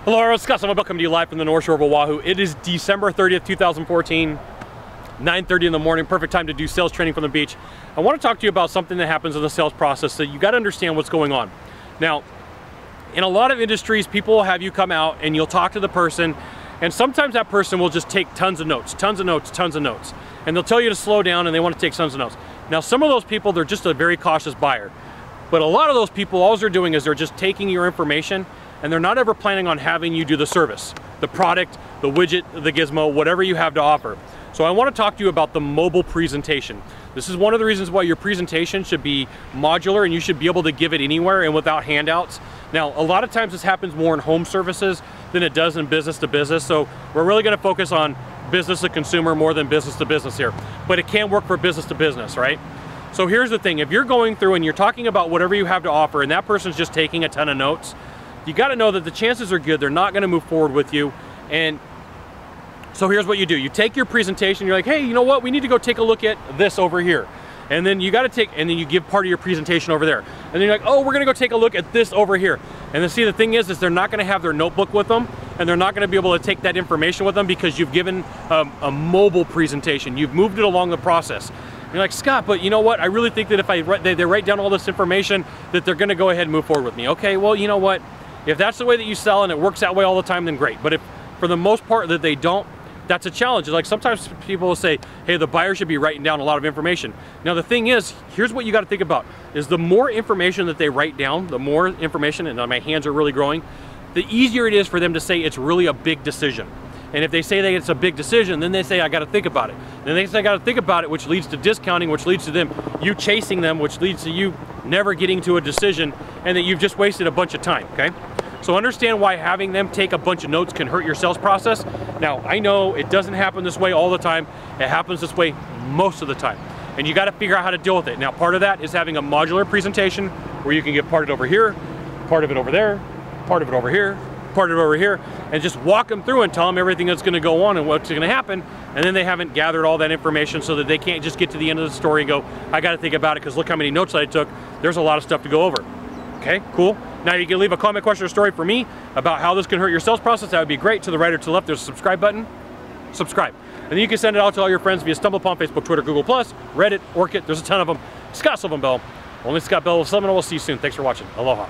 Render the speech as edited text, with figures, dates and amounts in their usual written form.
Hello, everyone. Scott Sylvan Bell coming to you live from the North Shore of Oahu. It is December 30th, 2014, 9:30 in the morning. Perfect time to do sales training from the beach. I want to talk to you about something that happens in the sales process that you got to understand what's going on. Now, in a lot of industries, people will have you come out and you'll talk to the person, and sometimes that person will just take tons of notes, and they'll tell you to slow down and they want to take tons of notes. Now, some of those people, they're just a very cautious buyer. But a lot of those people, all they're doing is they're just taking your information and they're not ever planning on having you do the service, the product, the widget, the gizmo, whatever you have to offer. So I want to talk to you about the mobile presentation. This is one of the reasons why your presentation should be modular and you should be able to give it anywhere and without handouts. Now, a lot of times this happens more in home services than it does in business to business. So we're really going to focus on business to consumer more than business to business here. But it can work for business to business, right? So here's the thing, if you're going through and you're talking about whatever you have to offer and that person's just taking a ton of notes, you got to know that the chances are good they're not going to move forward with you. And so here's what you do. You take your presentation, you're like, hey, you know what? We need to go take a look at this over here. And then you got to take, and then you give part of your presentation over there. And then you're like, oh, we're going to go take a look at this over here. And then see, the thing is they're not going to have their notebook with them, and they're not going to be able to take that information with them because you've given a mobile presentation. You've moved it along the process. You're like, Scott, but you know what? I really think that if they write down all this information, that they're going to go ahead and move forward with me. Okay, well, you know what? If that's the way that you sell and it works that way all the time, then great. But if for the most part that they don't, that's a challenge. Like sometimes people will say, hey, the buyer should be writing down a lot of information. Now the thing is, here's what you got to think about, is the more information that they write down, the more information, and my hands are really growing, the easier it is for them to say it's really a big decision. And if they say that it's a big decision, then they say, I got to think about it. Then they say, I got to think about it, which leads to discounting, which leads to you chasing them, which leads to you never getting to a decision, and that you've just wasted a bunch of time, okay? So understand why having them take a bunch of notes can hurt your sales process. Now, I know it doesn't happen this way all the time. It happens this way most of the time. And you got to figure out how to deal with it. Now, part of that is having a modular presentation where you can get part of it over here, part of it over there, part of it over here, part of it over here, and just walk them through and tell them everything that's going to go on and what's going to happen. And then they haven't gathered all that information so that they can't just get to the end of the story and go, I got to think about it because look how many notes I took. There's a lot of stuff to go over. Okay, cool. Now you can leave a comment, question, or story for me about how this can hurt your sales process. That would be great. To the right or to the left, there's a subscribe button. Subscribe. And then you can send it out to all your friends via StumbleUpon, Facebook, Twitter, Google+, Reddit, Orkut. There's a ton of them. Scott Sylvan Bell. Only Scott Bell of Sylvan. We'll see you soon. Thanks for watching. Aloha.